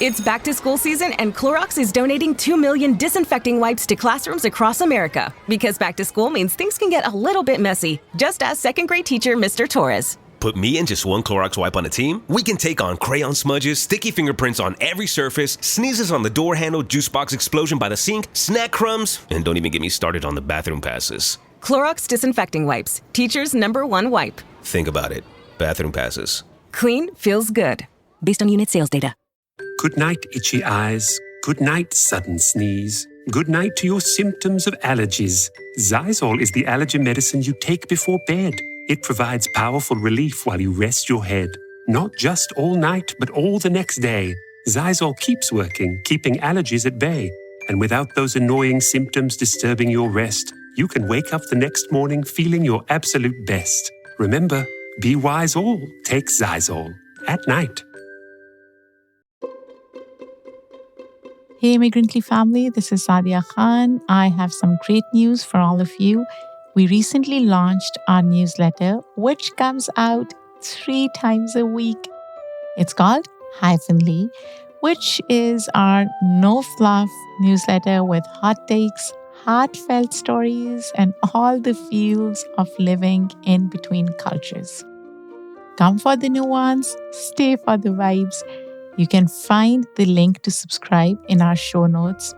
It's back to school season, and Clorox is donating 2 million disinfecting wipes to classrooms across America. Because back to school means things can get a little bit messy. Just ask second grade teacher Mr. Torres. Put me and just one Clorox wipe on a team? We can take on crayon smudges, sticky fingerprints on every surface, sneezes on the door handle, juice box explosion by the sink, snack crumbs, and don't even get me started on the bathroom passes. Clorox disinfecting wipes. Teacher's #1 wipe. Think about it. Bathroom passes. Clean feels good. Based on unit sales data. Good night, itchy eyes. Good night, sudden sneeze. Good night to your symptoms of allergies. Xyzal is the allergy medicine you take before bed. It provides powerful relief while you rest your head. Not just all night, but all the next day. Xyzal keeps working, keeping allergies at bay. And without those annoying symptoms disturbing your rest, you can wake up the next morning feeling your absolute best. Remember, be wise all. Take Xyzal. At night. Hey, Immigrantly family, this is Saadia Khan. I have some great news for all of you. We recently launched our newsletter, which comes out 3 times a week. It's called Hyphenly, which is our no-fluff newsletter with hot takes, heartfelt stories, and all the feels of living in between cultures. Come for the nuance, stay for the vibes. You can find the link to subscribe in our show notes.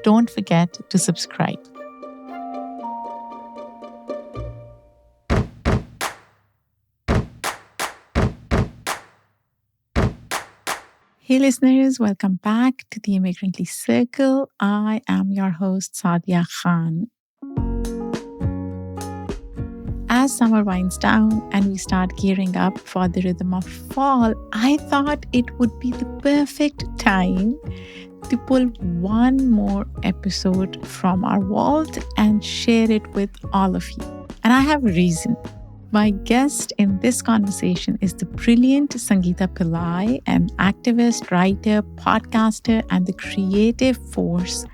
Don't forget to subscribe. Hey listeners, welcome back to the Immigrantly Circle. I am your host, Saadia Khan. As summer winds down and we start gearing up for the rhythm of fall, I thought it would be the perfect time to pull one more episode from our vault and share it with all of you. And I have a reason. My guest in this conversation is the brilliant Sangeeta Pillai, an activist, writer, podcaster, and the creative force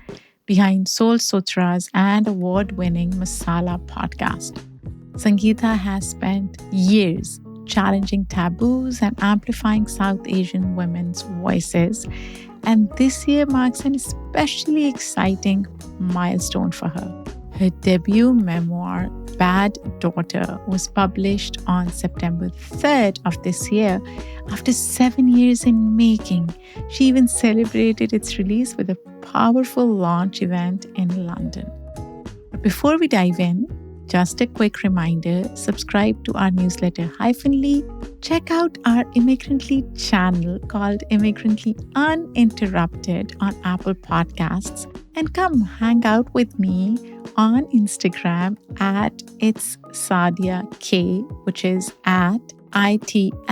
behind Soul Sutras and award-winning Masala podcast. Sangeeta has spent years challenging taboos and amplifying South Asian women's voices, and this year marks an especially exciting milestone for her. Her debut memoir, Bad Daughter, was published on September 3rd of this year. After 7 years in making, she even celebrated its release with a powerful launch event in London. But before we dive in, just a quick reminder, subscribe to our newsletter Hyphenly, check out our Immigrantly channel called Immigrantly Uninterrupted on Apple Podcasts, and come hang out with me on Instagram at It's Saadia K, which is at ITSSAADIAK.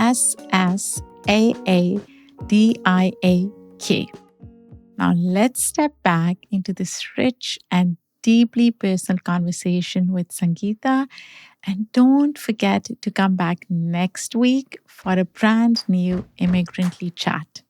Now let's step back into this rich and deeply personal conversation with Sangeeta. And don't forget to come back next week for a brand new Immigrantly chat.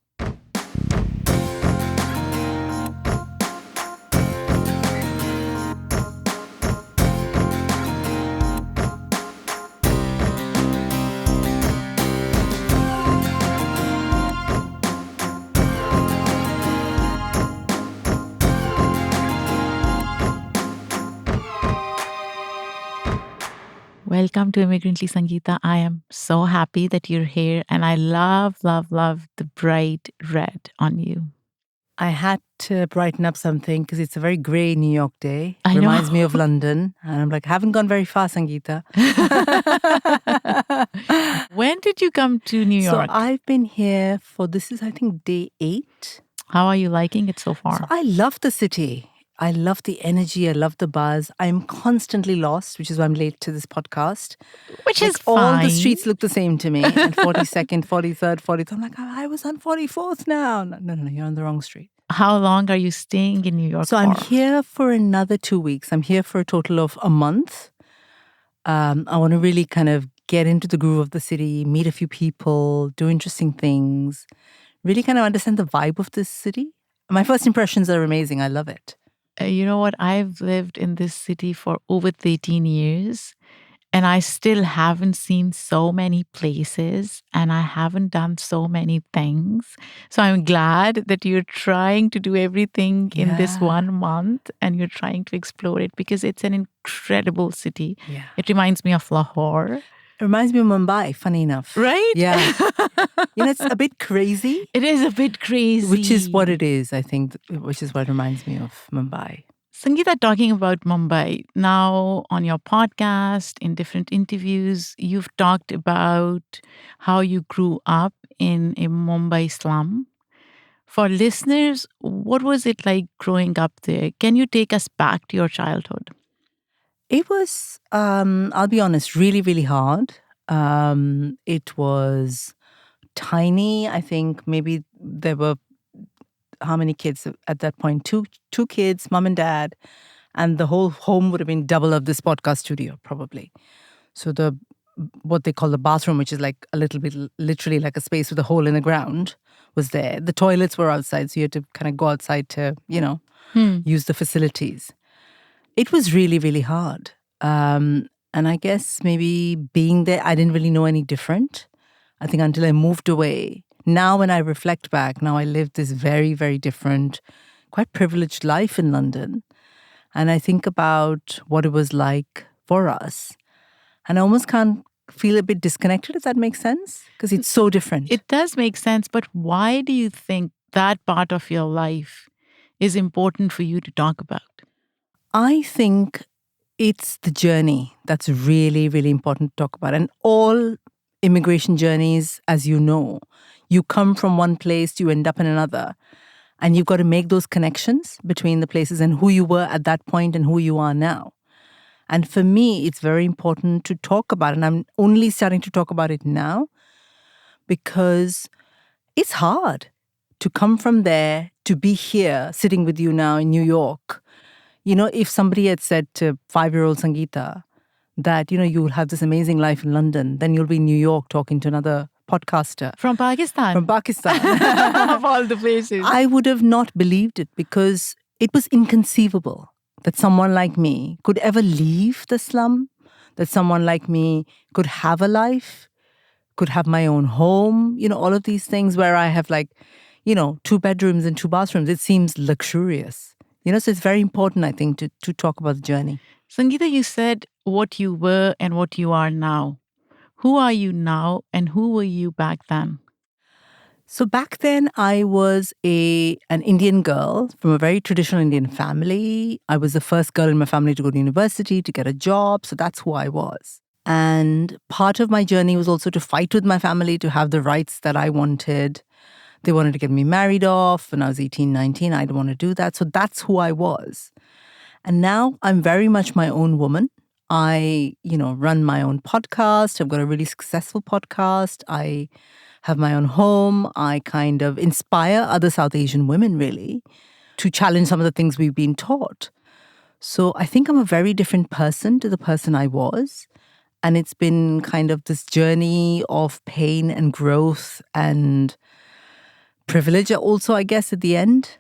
Welcome to Immigrantly, Sangeeta. I am so happy that you're here, and I love the bright red on you. I had to brighten up something because it's a very grey New York day. I know. Reminds me of London. And I'm like, haven't gone very far, Sangeeta. When did you come to New York? So I've been here for, this is I think day 8. How are you liking it so far? So I love the city. I love the energy. I love the buzz. I'm constantly lost, which is why I'm late to this podcast. Which is all fine. the streets look the same to me. And 42nd, 43rd, 40th. I'm like, I was on 44th now. No, you're on the wrong street. How long are you staying in New York So for? I'm here for another 2 weeks. I'm here for a total of a month. I want to really kind of get into the groove of the city, meet a few people, do interesting things, really kind of understand the vibe of this city. My first impressions are amazing. I love it. You know what? I've lived in this city for over 13 years. And I still haven't seen so many places and I haven't done so many things. So I'm glad that you're trying to do everything in this Yeah. 1 month and you're trying to explore it because it's an incredible city. Yeah. It reminds me of Lahore. It reminds me of Mumbai, funny enough. Right? Yeah. It's a bit crazy, It is a bit crazy. which is what it is, I think, which is what reminds me of Mumbai. Sangeeta, talking about Mumbai, now on your podcast, in different interviews, you've talked about how you grew up in a Mumbai slum. For listeners, what was it like growing up there? Can you take us back to your childhood? It was, I'll be honest, really, really hard. It was tiny. I think maybe there were how many kids at that point? Two kids, mom and dad, and the whole home would have been double of this podcast studio, probably. So what they call the bathroom, which is like a little bit, literally like a space with a hole in the ground, was there. The toilets were outside, so you had to kind of go outside to, use the facilities. It was really, really hard. And I guess maybe being there, I didn't really know any different. I think until I moved away. Now when I reflect back, now I lived this very, very different, quite privileged life in London. And I think about what it was like for us. And I almost can't feel a bit disconnected, if that makes sense, because it's so different. It does make sense, but why do you think that part of your life is important for you to talk about? I think it's the journey that's really, really important to talk about. And all immigration journeys, as you know, you come from one place, you end up in another. And you've got to make those connections between the places and who you were at that point and who you are now. And for me, it's very important to talk about it. And I'm only starting to talk about it now because it's hard to come from there, to be here, sitting with you now in New York. If somebody had said to 5-year-old Sangeeta that, you'll have this amazing life in London, then you'll be in New York talking to another podcaster. From Pakistan? From Pakistan. Of all the places. I would have not believed it because it was inconceivable that someone like me could ever leave the slum, that someone like me could have a life, could have my own home, all of these things where I have 2 bedrooms and 2 bathrooms. It seems luxurious. So it's very important, I think, to talk about the journey. Sangeeta, you said what you were and what you are now. Who are you now and who were you back then? So back then, I was an Indian girl from a very traditional Indian family. I was the first girl in my family to go to university, to get a job. So that's who I was. And part of my journey was also to fight with my family to have the rights that I wanted. They wanted to get me married off when I was 18, 19. I didn't want to do that. So that's who I was. And now I'm very much my own woman. I, run my own podcast. I've got a really successful podcast. I have my own home. I kind of inspire other South Asian women, really, to challenge some of the things we've been taught. So I think I'm a very different person to the person I was. And it's been kind of this journey of pain and growth and privilege also, I guess, at the end.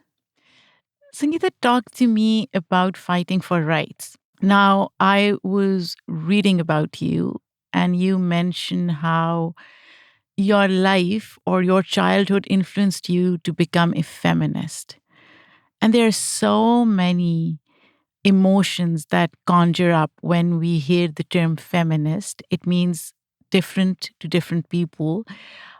Sangeeta, talk to me about fighting for rights. Now, I was reading about you and you mentioned how your life or your childhood influenced you to become a feminist. And there are so many emotions that conjure up when we hear the term feminist. It means different to different people.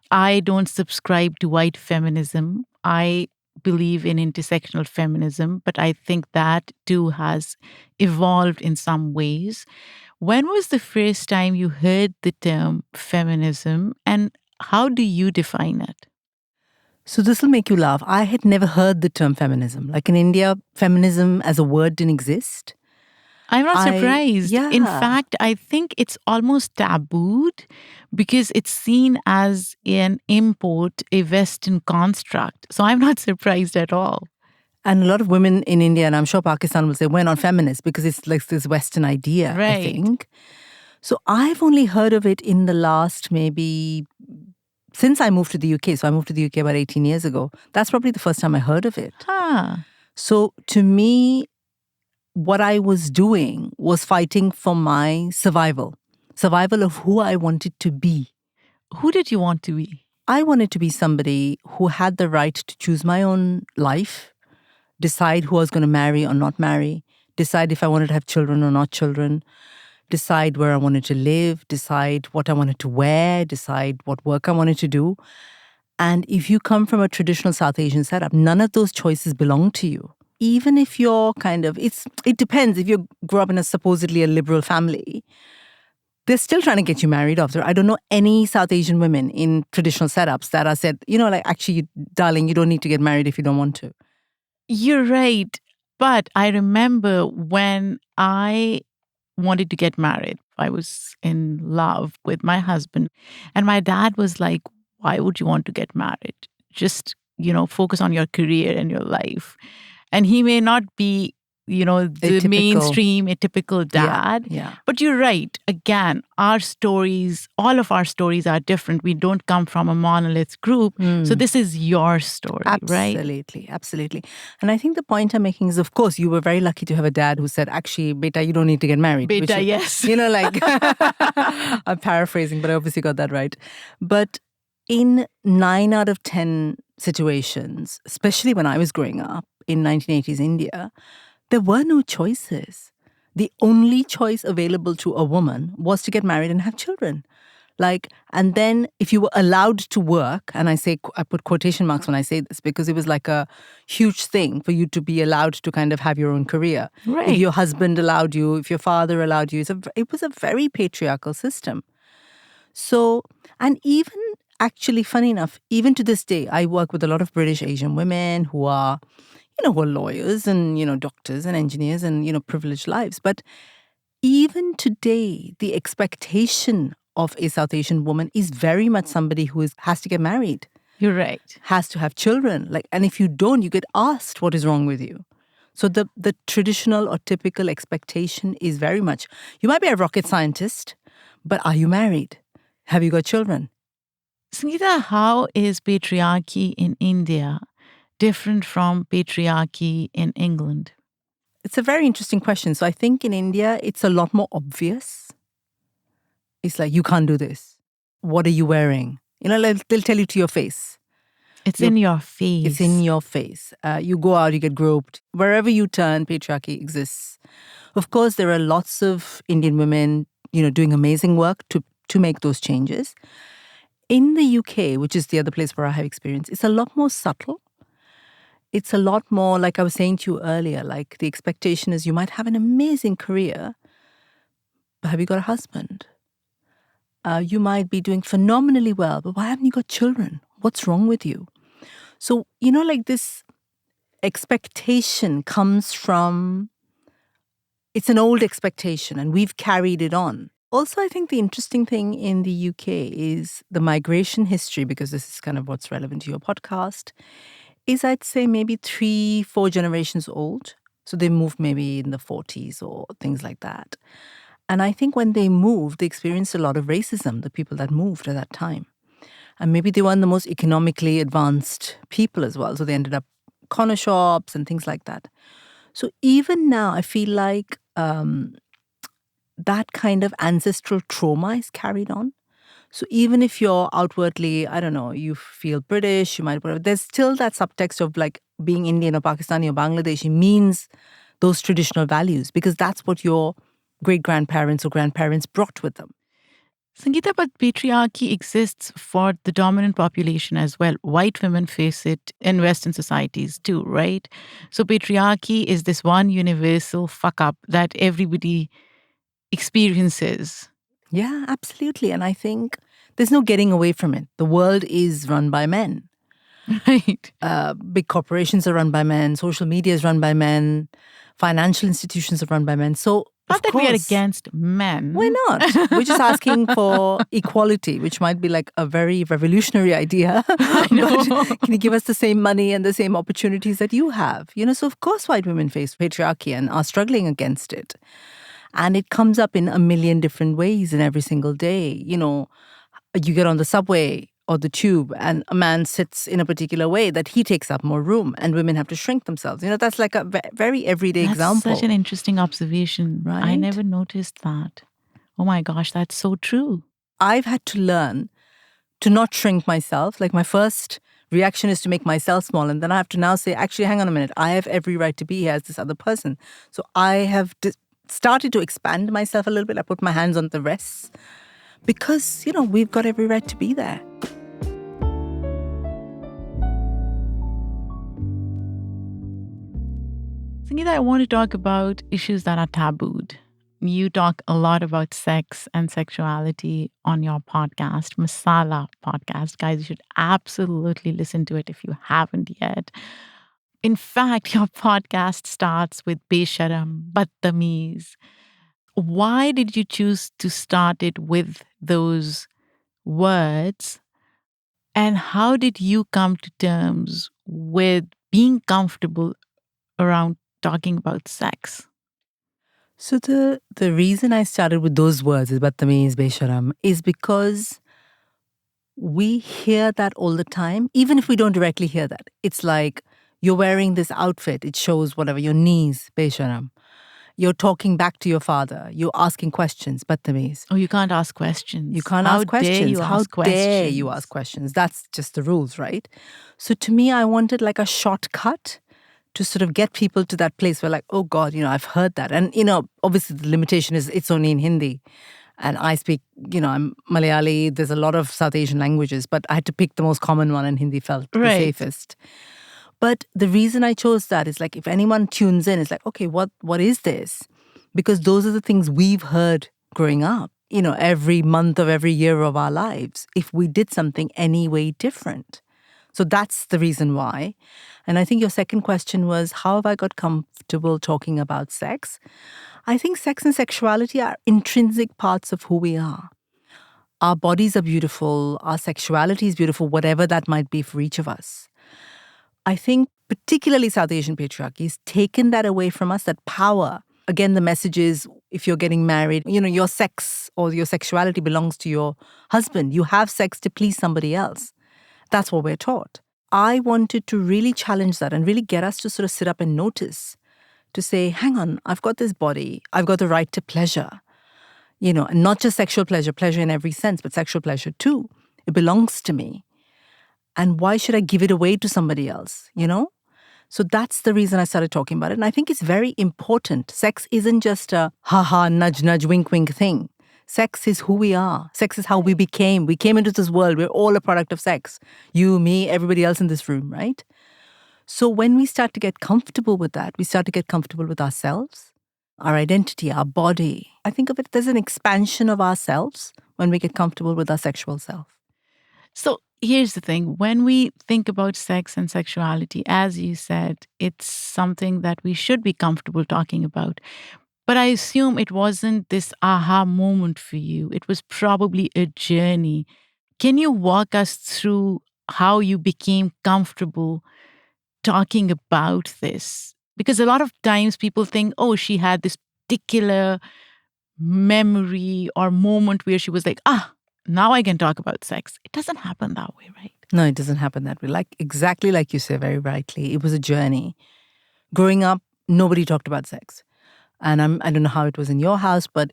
I don't subscribe to white feminism. I believe in intersectional feminism, but I think that too has evolved in some ways. When was the first time you heard the term feminism and how do you define it? So this will make you laugh. I had never heard the term feminism. Like in India, feminism as a word didn't exist. I'm not surprised. Yeah. In fact, I think it's almost tabooed because it's seen as an import, a Western construct. So I'm not surprised at all. And a lot of women in India, and I'm sure Pakistan will say, we're not feminists because it's like this Western idea, Right. I think. So I've only heard of it in the last maybe, since I moved to the UK. So I moved to the UK about 18 years ago. That's probably the first time I heard of it. Huh. So to me, what I was doing was fighting for my survival. survival of who I wanted to be. Who did you want to be? I wanted to be somebody who had the right to choose my own life, decide who I was going to marry or not marry, decide if I wanted to have children or not children, decide where I wanted to live, decide what I wanted to wear, decide what work I wanted to do. And if you come from a traditional South Asian setup, none of those choices belong to you. Even if you're it depends. If you grew up in a supposedly a liberal family, they're still trying to get you married after. I don't know any South Asian women in traditional setups that are said, actually, darling, you don't need to get married if you don't want to. You're right. But I remember when I wanted to get married, I was in love with my husband. And my dad was like, why would you want to get married? Just, focus on your career and your life. And he may not be, the mainstream, a typical dad. Yeah. But you're right. Again, all of our stories are different. We don't come from a monolith group. So this is your story, right? Absolutely. And I think the point I'm making is, of course, you were very lucky to have a dad who said, actually, beta, you don't need to get married. Beta, yes. I'm paraphrasing, but I obviously got that right. But in 9 out of 10 situations, especially when I was growing up in 1980s India, there were no choices. The only choice available to a woman was to get married and have children. And then if you were allowed to work, and I put quotation marks when I say this because it was like a huge thing for you to be allowed to kind of have your own career. Right. If your husband allowed you, if your father allowed you, it was a very patriarchal system. So, and even actually, funny enough, even to this day, I work with a lot of British Asian women who are lawyers and, doctors and engineers and, privileged lives. But even today, the expectation of a South Asian woman is very much somebody who has to get married. You're right. Has to have children. And if you don't, you get asked what is wrong with you. So the traditional or typical expectation is very much, you might be a rocket scientist, but are you married? Have you got children? Sangeeta, how is patriarchy in India different from patriarchy in England? It's a very interesting question. So I think in India, it's a lot more obvious. It's like, you can't do this. What are you wearing? They'll tell you to your face. It's in your face. It's in your face. You go out, you get groped. Wherever you turn, patriarchy exists. Of course, there are lots of Indian women, doing amazing work to make those changes. In the UK, which is the other place where I have experience, it's a lot more subtle. It's a lot more, like I was saying to you earlier, like the expectation is you might have an amazing career, but have you got a husband? You might be doing phenomenally well, but why haven't you got children? What's wrong with you? So, this expectation comes from, it's an old expectation and we've carried it on. Also, I think the interesting thing in the UK is the migration history, because this is kind of what's relevant to your podcast, is I'd say maybe 3-4 generations old. So they moved maybe in the 40s or things like that. And I think when they moved, they experienced a lot of racism, the people that moved at that time. And maybe they weren't the most economically advanced people as well. So they ended up corner shops and things like that. So even now, I feel like that kind of ancestral trauma is carried on. So even if you're outwardly, I don't know, you feel British, you might, whatever, there's still that subtext of like being Indian or Pakistani or Bangladeshi means those traditional values, because that's what your great-grandparents or grandparents brought with them. Sangeeta, but patriarchy exists for the dominant population as well. White women face it in Western societies too, right? So patriarchy is this one universal fuck-up that everybody experiences. Yeah, absolutely. And I think there's no getting away from it. The world is run by men. Right. Big corporations are run by men. Social media is run by men. Financial institutions are run by men. So, not that we are against men. Why not? We're just asking for equality, which might be like a very revolutionary idea. I know. But can you give us the same money and the same opportunities that you have? So of course white women face patriarchy and are struggling against it. And it comes up in a million different ways in every single day. You get on the subway or the tube and a man sits in a particular way that he takes up more room and women have to shrink themselves. That's like a very everyday example. That's such an interesting observation. Right? I never noticed that. Oh my gosh, that's so true. I've had to learn to not shrink myself. Like my first reaction is to make myself small. And then I have to now say, actually, hang on a minute. I have every right to be here as this other person. So I have started to expand myself a little bit. I put my hands on the rests because, we've got every right to be there. Sangeeta, I want to talk about issues that are tabooed. You talk a lot about sex and sexuality on your podcast, Masala podcast. Guys, you should absolutely listen to it if you haven't yet. In fact, your podcast starts with Besharam, Badtameez. Why did you choose to start it with those words? And how did you come to terms with being comfortable around talking about sex? So the reason I started with those words, is Badtameez, Besharam, is because we hear that all the time, even if we don't directly hear that. It's like you're wearing this outfit, it shows whatever, your knees, Besharam. You're talking back to your father. You're asking questions, Badtameez. Oh, you can't ask questions. You can't ask questions. How dare you ask questions? That's just the rules, right? So to me, I wanted like a shortcut to sort of get people to that place where like, oh God, I've heard that. And, obviously the limitation is it's only in Hindi. And I speak, I'm Malayali. There's a lot of South Asian languages, but I had to pick the most common one and Hindi felt the safest. But the reason I chose that is like, if anyone tunes in, it's like, okay, what is this? Because those are the things we've heard growing up, every month of every year of our lives, if we did something any way different. So that's the reason why. And I think your second question was, how have I got comfortable talking about sex? I think sex and sexuality are intrinsic parts of who we are. Our bodies are beautiful. Our sexuality is beautiful, whatever that might be for each of us. I think particularly South Asian patriarchy has taken that away from us, that power. Again, the message is, if you're getting married, your sex or your sexuality belongs to your husband. You have sex to please somebody else. That's what we're taught. I wanted to really challenge that and really get us to sort of sit up and notice, to say, hang on, I've got this body. I've got the right to pleasure, and not just sexual pleasure in every sense, but sexual pleasure too. It belongs to me. And why should I give it away to somebody else, So that's the reason I started talking about it. And I think it's very important. Sex isn't just a ha-ha, nudge, wink, wink thing. Sex is who we are. Sex is how we became. We came into this world. We're all a product of sex. You, me, everybody else in this room, right? So when we start to get comfortable with that, we start to get comfortable with ourselves, our identity, our body. I think of it as an expansion of ourselves when we get comfortable with our sexual self. So here's the thing. When we think about sex and sexuality, as you said, it's something that we should be comfortable talking about. But I assume it wasn't this aha moment for you. It was probably a journey. Can you walk us through how you became comfortable talking about this? Because a lot of times people think, oh, she had this particular memory or moment where she was like, now I can talk about sex. It doesn't happen that way, right? No, it doesn't happen that way. Exactly like you say very rightly, it was a journey. Growing up, nobody talked about sex. And I don't know how it was in your house, but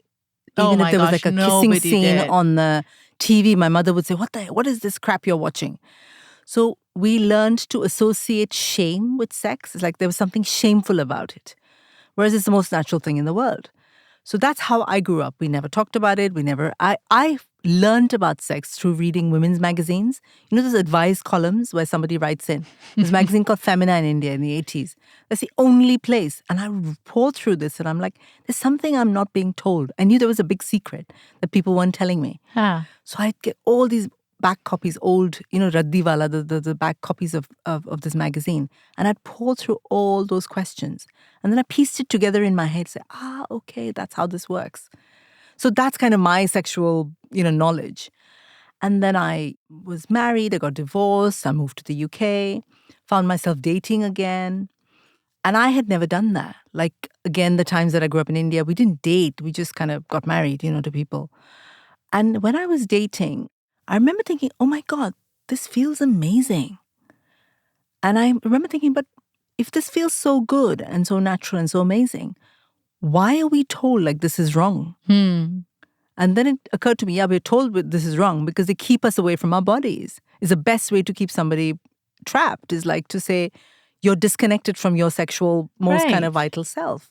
even if there was like a kissing scene on the TV, my mother would say, what is this crap you're watching? So we learned to associate shame with sex. It's like there was something shameful about it, whereas it's the most natural thing in the world. So that's how I grew up. We never talked about it. I learned about sex through reading women's magazines. Those advice columns where somebody writes in. There's a magazine called Femina in India in the 80s. That's the only place. And I pour through this and I'm like, there's something I'm not being told. I knew there was a big secret that people weren't telling me. So I'd get all these back copies, old, Raddiwala, the back copies of this magazine. And I'd pour through all those questions. And then I pieced it together in my head, say, okay, that's how this works. So that's kind of my sexual, knowledge. And then I was married, I got divorced, I moved to the UK, found myself dating again. And I had never done that. Like, again, the times that I grew up in India, we didn't date. We just kind of got married, to people. And when I was dating, I remember thinking, oh my God, this feels amazing. And I remember thinking, but if this feels so good and so natural and so amazing, why are we told like this is wrong? And And then it occurred to me, yeah, we're told this is wrong because they keep us away from our bodies. It's the best way to keep somebody trapped is like to say you're disconnected from your sexual, most kind of vital self.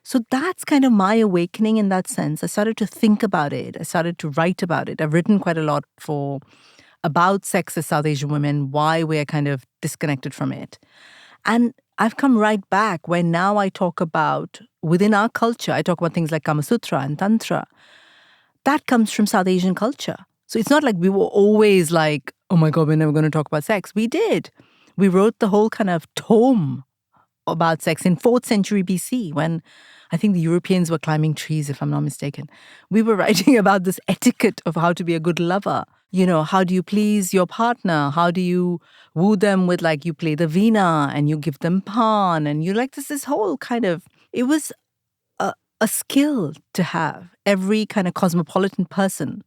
So that's kind of my awakening in that sense. I started to think about it. I started to write about it. I've written quite a lot about sex as South Asian women, why we're kind of disconnected from it. And I've come right back where now I talk about, within our culture, I talk about things like Kama Sutra and Tantra. That comes from South Asian culture. So it's not like we were always like, oh my God, we're never going to talk about sex. We did. We wrote the whole kind of tome about sex in 4th century BC when I think the Europeans were climbing trees, if I'm not mistaken. We were writing about this etiquette of how to be a good lover. You know, how do you please your partner? How do you woo them with, like, you play the veena and you give them pan and you like this whole kind of, it was a skill to have. Every kind of cosmopolitan person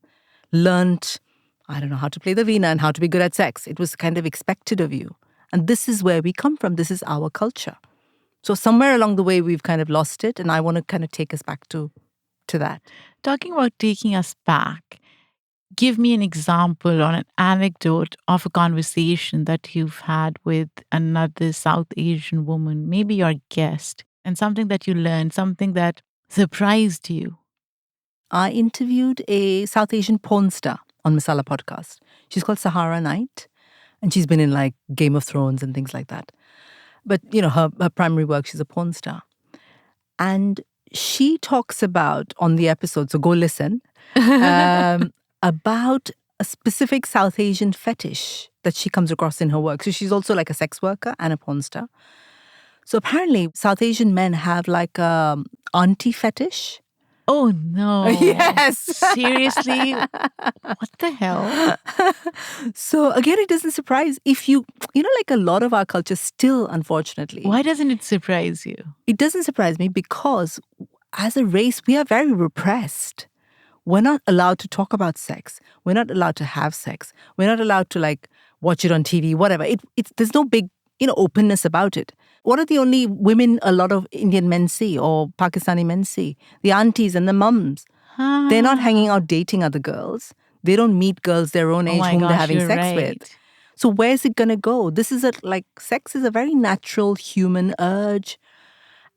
learned, I don't know, how to play the veena and how to be good at sex. It was kind of expected of you. And this is where we come from. This is our culture. So somewhere along the way, we've kind of lost it. And I want to kind of take us back to that. Talking about taking us back, give me an example or an anecdote of a conversation that you've had with another South Asian woman, maybe your guest, and something that you learned, something that surprised you. I interviewed a South Asian porn star on Masala podcast. She's called Sahara Knight, and she's been in like Game of Thrones and things like that. But, you know, her primary work, she's a porn star. And she talks about, on the episode, so go listen, about a specific South Asian fetish that she comes across in her work. So she's also like a sex worker and a porn star. So apparently South Asian men have like a auntie fetish. Oh, no. Yes. Seriously? What the hell? So again, it doesn't surprise if you know, like a lot of our culture still, unfortunately. Why doesn't it surprise you? It doesn't surprise me because as a race, we are very repressed. We're not allowed to talk about sex. We're not allowed to have sex. We're not allowed to like watch it on TV, whatever. There's no big, openness about it. What are the only women a lot of Indian men see or Pakistani men see? The aunties and the mums. They're not hanging out dating other girls. They don't meet girls their own age whom they're having sex with. So where's it going to go? This is sex is a very natural human urge.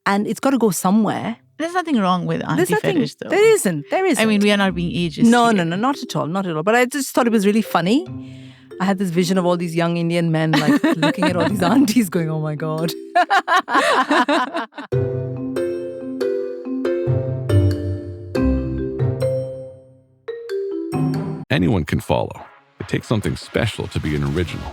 And it's got to go somewhere. There's nothing wrong with auntie fetish, though. There isn't. I mean, we are not being ageist. No, not at all. Not at all. But I just thought it was really funny. I had this vision of all these young Indian men like looking at all these aunties going, oh my God. Anyone can follow. It takes something special to be an original,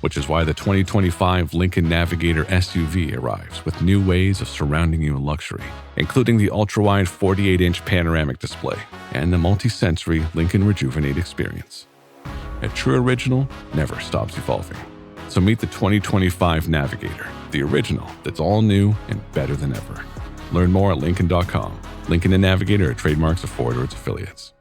which is why the 2025 Lincoln Navigator SUV arrives with new ways of surrounding you in luxury, including the ultra-wide 48-inch panoramic display and the multi-sensory Lincoln Rejuvenate experience. A true original never stops evolving. So meet the 2025 Navigator, the original that's all new and better than ever. Learn more at Lincoln.com. Lincoln and Navigator are trademarks of Ford or its affiliates.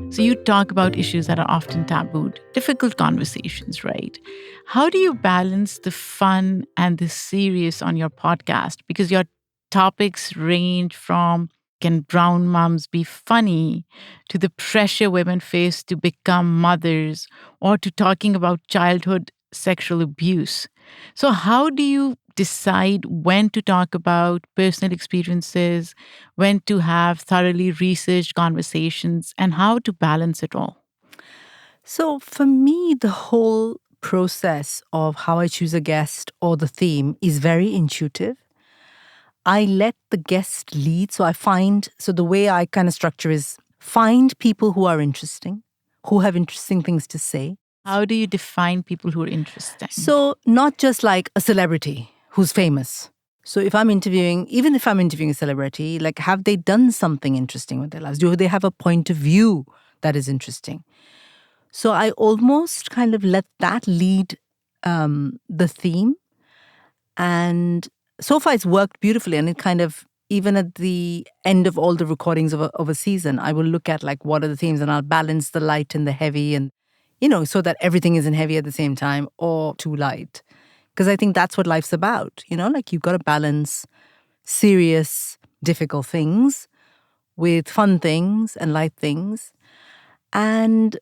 So you talk about issues that are often tabooed, difficult conversations, right? How do you balance the fun and the serious on your podcast? Because your topics range from, can brown moms be funny, to the pressure women face to become mothers, or to talking about childhood sexual abuse. So how do you decide when to talk about personal experiences, when to have thoroughly researched conversations, and how to balance it all? So for me, the whole process of how I choose a guest or the theme is very intuitive. I let the guest lead. So the way I kind of structure is find people who are interesting, who have interesting things to say. How do you define people who are interesting? So not just like a celebrity who's famous. So even if I'm interviewing a celebrity, like, have they done something interesting with their lives? Do they have a point of view that is interesting? So I almost kind of let that lead the theme. And so far it's worked beautifully. And it kind of, even at the end of all the recordings of a season, I will look at like what are the themes and I'll balance the light and the heavy and, so that everything isn't heavy at the same time or too light. Because I think that's what life's about, like you've got to balance serious, difficult things with fun things and light things. And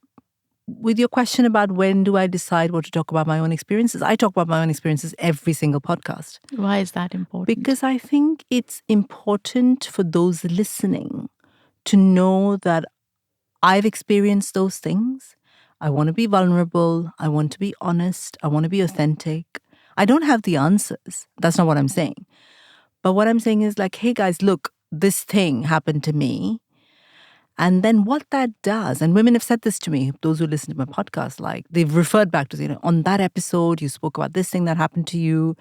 with your question about when do I decide what to talk about my own experiences, I talk about my own experiences every single podcast. Why is that important? Because I think it's important for those listening to know that I've experienced those things. I want to be vulnerable. I want to be honest. I want to be authentic. I don't have the answers. That's not what I'm saying. But what I'm saying is like, hey guys, look, this thing happened to me. And then what that does, and women have said this to me, those who listen to my podcast, like they've referred back to, on that episode, you spoke about this thing that happened to you.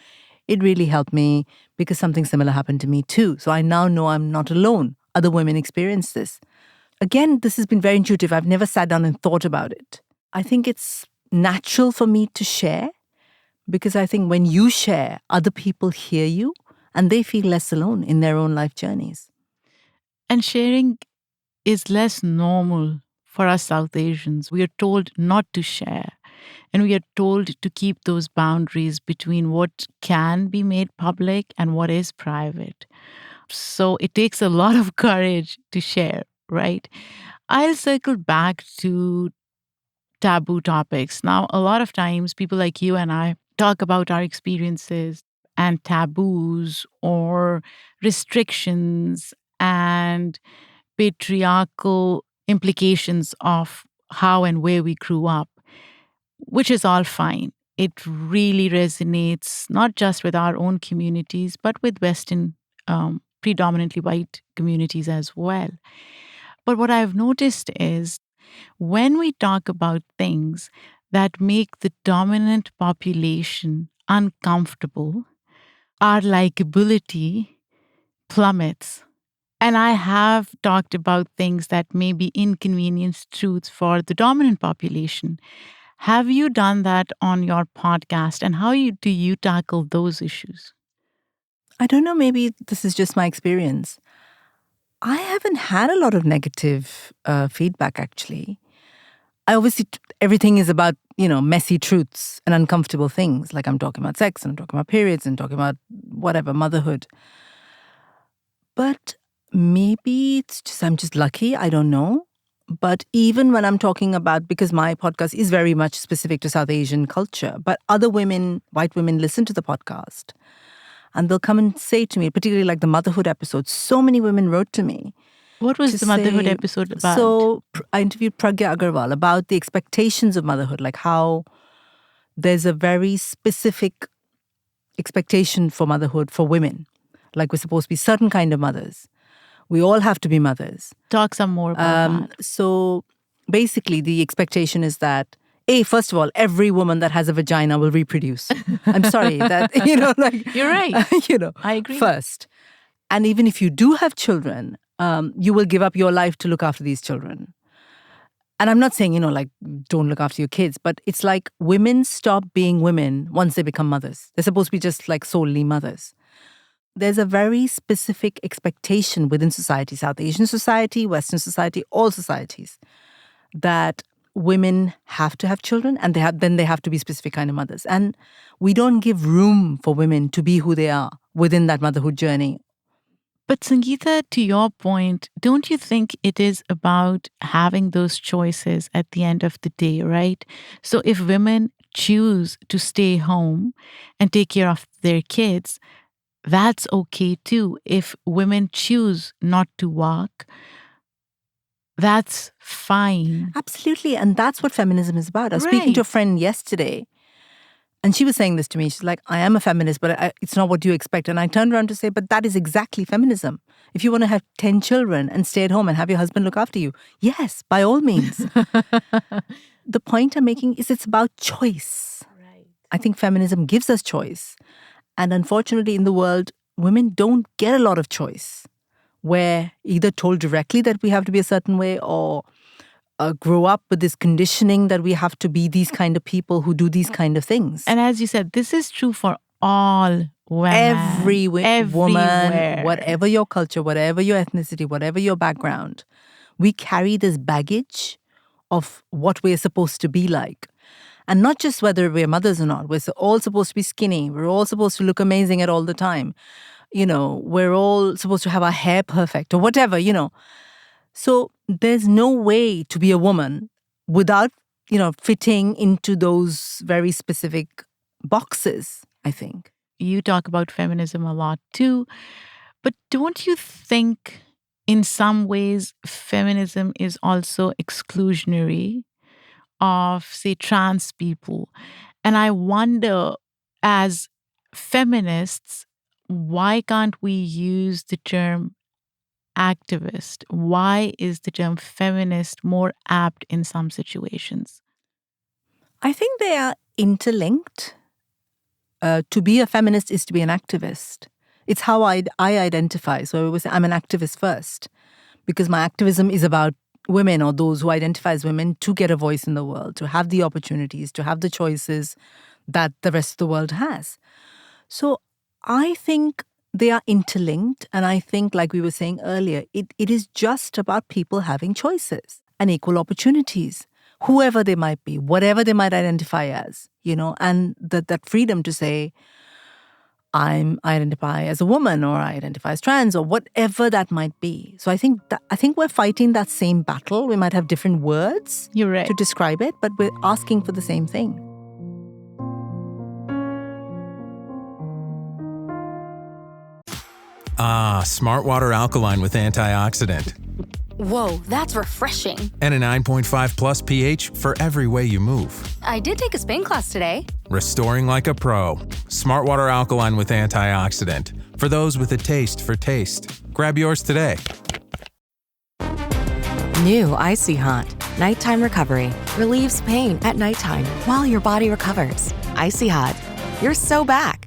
It really helped me because something similar happened to me too. So I now know I'm not alone. Other women experience this. Again, this has been very intuitive. I've never sat down and thought about it. I think it's natural for me to share because I think when you share, other people hear you and they feel less alone in their own life journeys. And sharing is less normal for us South Asians. We are told not to share. And we are told to keep those boundaries between what can be made public and what is private. So it takes a lot of courage to share, right? I'll circle back to taboo topics. Now, a lot of times people like you and I talk about our experiences and taboos or restrictions and patriarchal implications of how and where we grew up, which is all fine. It really resonates not just with our own communities, but with Western, predominantly white communities as well. But what I've noticed is when we talk about things that make the dominant population uncomfortable, our likability plummets. And I have talked about things that may be inconvenience truths for the dominant population. Have you done that on your podcast? And how do you tackle those issues? I don't know, maybe this is just my experience. I haven't had a lot of negative feedback, actually. Everything is about, messy truths and uncomfortable things. Like I'm talking about sex and I'm talking about periods and talking about whatever, motherhood. But maybe I'm just lucky. I don't know. But even when I'm talking about, because my podcast is very much specific to South Asian culture, but other women, white women, listen to the podcast. And they'll come and say to me, particularly like the motherhood episode, so many women wrote to me. What was the motherhood episode about? So I interviewed Pragya Agarwal about the expectations of motherhood, like how there's a very specific expectation for motherhood for women. Like we're supposed to be certain kind of mothers. We all have to be mothers. Talk some more about that. So basically the expectation is that, first of all, every woman that has a vagina will reproduce. I'm sorry that, You're right. I agree. First. And even if you do have children, you will give up your life to look after these children. And I'm not saying, don't look after your kids, but it's like women stop being women once they become mothers. They're supposed to be just like solely mothers. There's a very specific expectation within society, South Asian society, Western society, all societies, that women have to have children and then they have to be specific kind of mothers. And we don't give room for women to be who they are within that motherhood journey. But Sangeeta, to your point, don't you think it is about having those choices at the end of the day, right? So if women choose to stay home and take care of their kids, that's okay too. If women choose not to work, that's fine. Absolutely. And that's what feminism is about. I was speaking to a friend yesterday and she was saying this to me. She's like, I am a feminist, but it's not what you expect. And I turned around to say, but that is exactly feminism. If you want to have 10 children and stay at home and have your husband look after you, yes, by all means. The point I'm making is it's about choice. Right. I think feminism gives us choice. And unfortunately, in the world, women don't get a lot of choice. We're either told directly that we have to be a certain way or grow up with this conditioning that we have to be these kind of people who do these kind of things. And as you said, this is true for all women. Every woman, whatever your culture, whatever your ethnicity, whatever your background, we carry this baggage of what we're supposed to be like. And not just whether we're mothers or not. We're all supposed to be skinny. We're all supposed to look amazing at all the time. We're all supposed to have our hair perfect or whatever, So there's no way to be a woman without, fitting into those very specific boxes, I think. You talk about feminism a lot too, but don't you think in some ways feminism is also exclusionary of, say, trans people? And I wonder, as feminists, why can't we use the term activist? Why is the term feminist more apt in some situations? I think they are interlinked. To be a feminist is to be an activist. It's how I identify. So I always say I'm an activist first, because my activism is about women or those who identify as women to get a voice in the world, to have the opportunities, to have the choices that the rest of the world has. So I think they are interlinked. And I think, like we were saying earlier, it is just about people having choices and equal opportunities, whoever they might be, whatever they might identify as, and that freedom to say, I identify as a woman, or I identify as trans, or whatever that might be. So I think we're fighting that same battle. We might have different words You're right. to describe it, but we're asking for the same thing. Smart Water Alkaline with antioxidant. Whoa, that's refreshing. And a 9.5 plus pH for every way you move. I did take a Spain class today. Restoring like a pro. Smart Water Alkaline with antioxidant. For those with a taste for taste. Grab yours today. New Icy Hot. Nighttime recovery. Relieves pain at nighttime while your body recovers. Icy Hot. You're so back.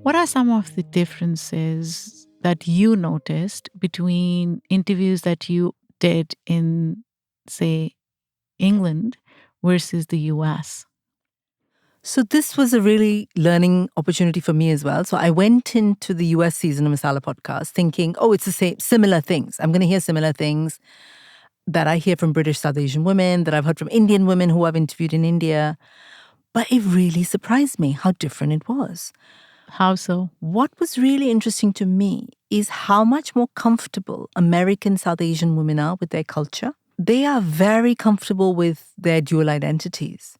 What are some of the differences that you noticed between interviews that you did in, say, England versus the US? So this was a really learning opportunity for me as well. So I went into the US season of Masala podcast thinking, it's the same, similar things. I'm going to hear similar things that I hear from British South Asian women, that I've heard from Indian women who I've interviewed in India. But it really surprised me how different it was. How so? What was really interesting to me is how much more comfortable American South Asian women are with their culture. They are very comfortable with their dual identities.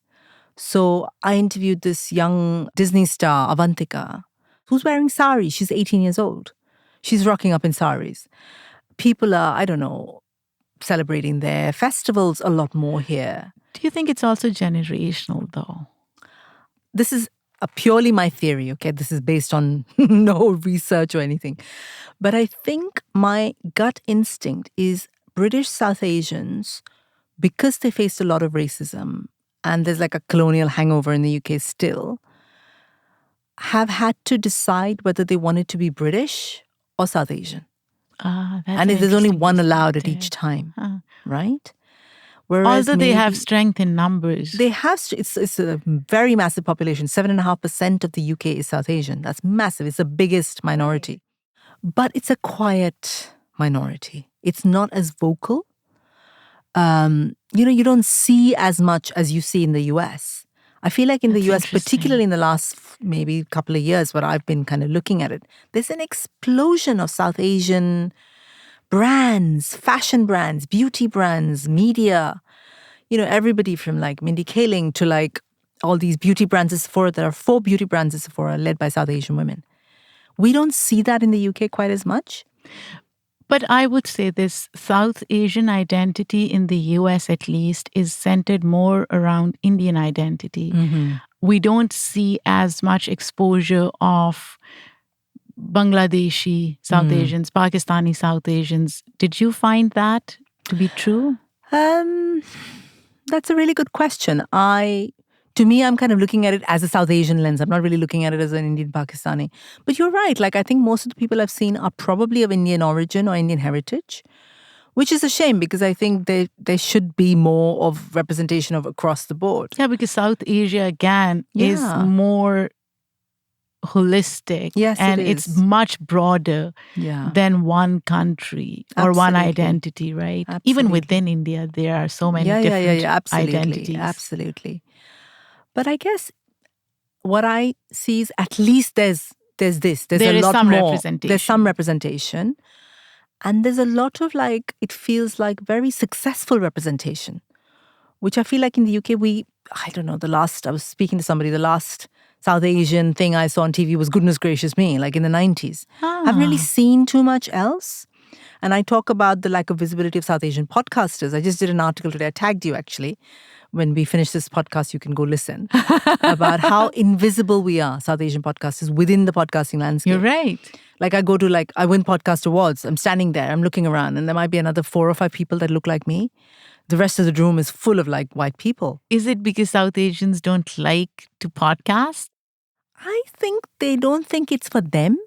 So I interviewed this young Disney star, Avantika, who's wearing sari. She's 18 years old. She's rocking up in saris. People are, celebrating their festivals a lot more here. Do you think it's also generational, though? This is purely my theory, okay? This is based on no research or anything. But I think my gut instinct is British South Asians, because they faced a lot of racism, and there's like a colonial hangover in the UK still, have had to decide whether they wanted to be British or South Asian. And there's only one allowed at each time, right? Whereas although they have strength in numbers. They have, it's a very massive population. 7.5% of the UK is South Asian. That's massive. It's the biggest minority. But it's a quiet minority. It's not as vocal. You don't see as much as you see in the US. I feel like in the US, particularly in the last maybe couple of years where I've been kind of looking at it, there's an explosion of South Asian brands, fashion brands, beauty brands, media. Everybody from like Mindy Kaling to like all these beauty brands at Sephora. There are 4 beauty brands at Sephora led by South Asian women. We don't see that in the UK quite as much. But I would say this South Asian identity in the US at least is centered more around Indian identity. Mm-hmm. We don't see as much exposure of Bangladeshi South Asians, Pakistani South Asians. Did you find that to be true? That's a really good question. To me, I'm kind of looking at it as a South Asian lens. I'm not really looking at it as an Indian Pakistani. But you're right. Like, I think most of the people I've seen are probably of Indian origin or Indian heritage, which is a shame because I think there should be more of representation of across the board. Yeah, because South Asia, again, is more holistic. Yes, and it is. It's much broader than one country or one identity, right? Absolutely. Even within India, there are so many different Absolutely. identities. Absolutely. But I guess what I see is at least there's this. There's There a is lot some more. representation. There's some representation. And there's a lot of it feels like very successful representation, which I feel like in the UK, I don't know, I was speaking to somebody, the last South Asian thing I saw on TV was goodness gracious me, like in the 90s. I haven't really seen too much else. And I talk about the lack of visibility of South Asian podcasters. I just did an article today. I tagged you actually. When we finish this podcast, you can go listen about how invisible we are, South Asian podcasters, within the podcasting landscape. You're right. Like I go to I win podcast awards. I'm standing there, I'm looking around, and there might be another 4 or 5 people that look like me. The rest of the room is full of white people. Is it because South Asians don't like to podcast? I think they don't think it's for them.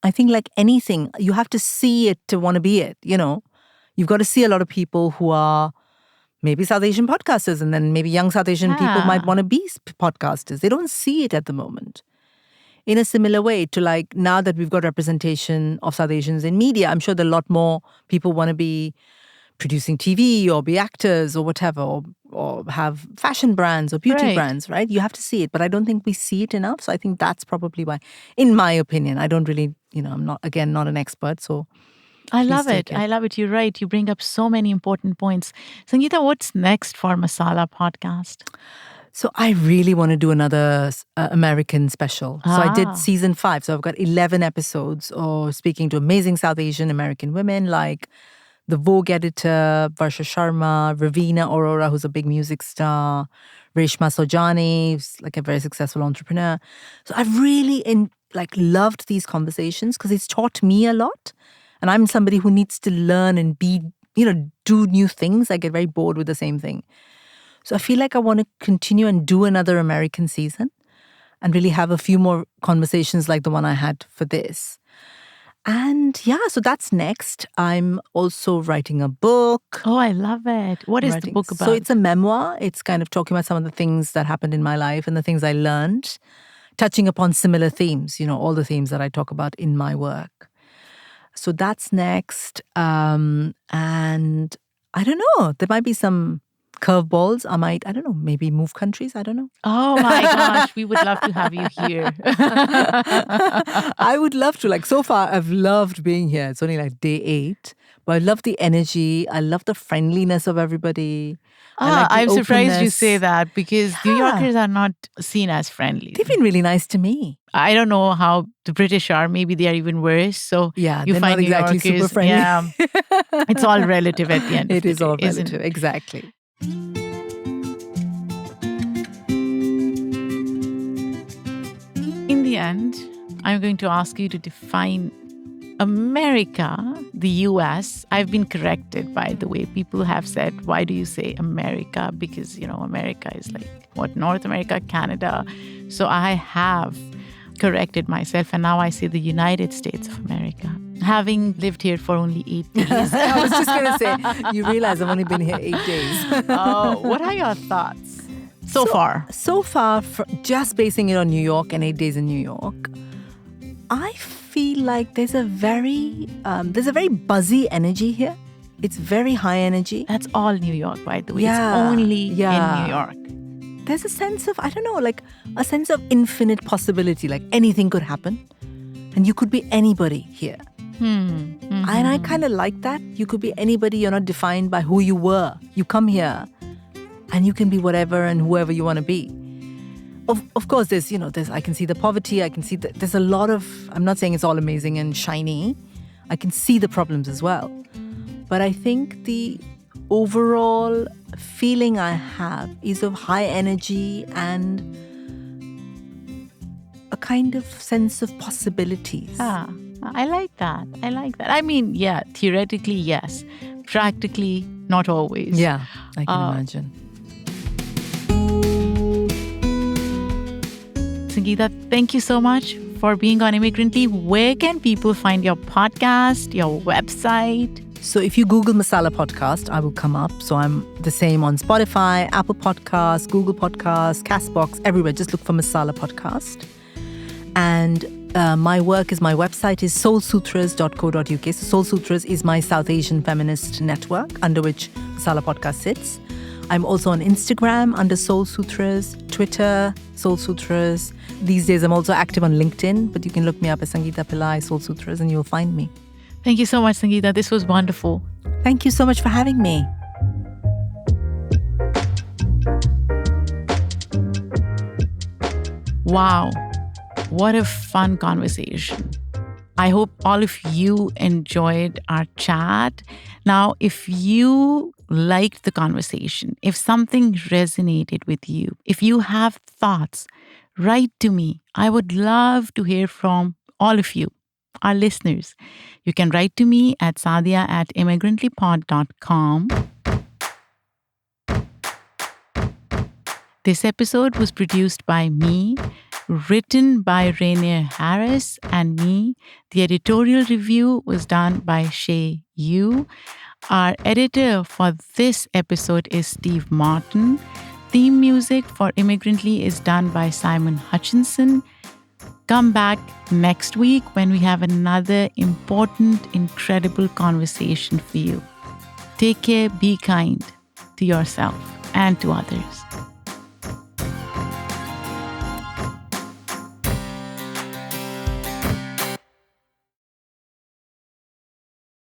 I think like anything, you have to see it to want to be it, You've got to see a lot of people who are maybe South Asian podcasters, and then maybe young South Asian people might want to be podcasters. They don't see it at the moment. In a similar way to now that we've got representation of South Asians in media, I'm sure there are a lot more people want to be producing TV or be actors or whatever, or have fashion brands or beauty brands, right? You have to see it, but I don't think we see it enough. So I think that's probably why, in my opinion, I don't really, I'm not an expert, so... I love it. I love it. You're right. You bring up so many important points. Sangeeta, what's next for Masala podcast? So I really want to do another American special. So I did season 5. So I've got 11 episodes speaking to amazing South Asian American women like the Vogue editor, Varsha Sharma, Ravina Aurora, who's a big music star, Reshma Sojani, who's like a very successful entrepreneur. So I've really loved these conversations because it's taught me a lot. And I'm somebody who needs to learn and do new things. I get very bored with the same thing. So I feel like I want to continue and do another American season and really have a few more conversations like the one I had for this. And so that's next. I'm also writing a book. Oh, I love it. What is the book about? So it's a memoir. It's kind of talking about some of the things that happened in my life and the things I learned, touching upon similar themes, all the themes that I talk about in my work. So that's next. And I don't know, there might be some curveballs. I don't know, maybe move countries. I don't know. Oh my gosh, we would love to have you here. I would love to. So far, I've loved being here. It's only day 8. But I love the energy. I love the friendliness of everybody. I'm surprised you say that because New Yorkers are not seen as friendly. They've been really nice to me. I don't know how the British are. Maybe they are even worse. So you find not exactly New Yorkers, super friendly. Yeah, it's all relative at the end. It is all relative, relative, exactly. In the end, I'm going to ask you to define America, the US. I've been corrected, by the way. People have said, why do you say America? Because, America is North America, Canada. So I have corrected myself, and now I say the United States of America. Having lived here for only 8 days. I was just going to say, you realize I've only been here 8 days. What are your thoughts so far? So far, just basing it on New York and 8 days in New York, I feel like there's a very buzzy energy here. It's very high energy. That's all New York, by the way. It's only in New York. There's a sense of, a sense of infinite possibility. Anything could happen. And you could be anybody here. Mm-hmm. And I kind of like that. You could be anybody. You're not defined by who you were. You come here and you can be whatever and whoever you want to be. Of course, there's I can see the poverty. I can see that there's a lot of, I'm not saying it's all amazing and shiny. I can see the problems as well. But I think the overall feeling I have is of high energy and a kind of sense of possibilities. I like that. I mean, theoretically, yes. Practically, not always. Yeah, I can imagine. Sangeeta, thank you so much for being on Immigrantly. Where can people find your podcast, your website? So if you Google Masala Podcast, I will come up. So I'm the same on Spotify, Apple Podcasts, Google Podcasts, Castbox, everywhere. Just look for Masala Podcast. And my website is soulsutras.co.uk. So Soul Sutras is my South Asian feminist network under which Masala Podcast sits. I'm also on Instagram under Soul Sutras, Twitter Twitter, Soul Sutras. These days, I'm also active on LinkedIn, but you can look me up as Sangeeta Pillai, Soul Sutras, and you'll find me. Thank you so much, Sangeeta. This was wonderful. Thank you so much for having me. Wow, what a fun conversation. I hope all of you enjoyed our chat. Now, if you liked the conversation, if something resonated with you, if you have thoughts, write to me. I would love to hear from all of you, our listeners. You can write to me at sadia@immigrantlypod.com. This episode was produced by me, written by Rainier Harris and me. The editorial review was done by Shay Yu. Our editor for this episode is Steve Martin. Theme music for Immigrantly is done by Simon Hutchinson. Come back next week when we have another important, incredible conversation for you. Take care, be kind to yourself and to others.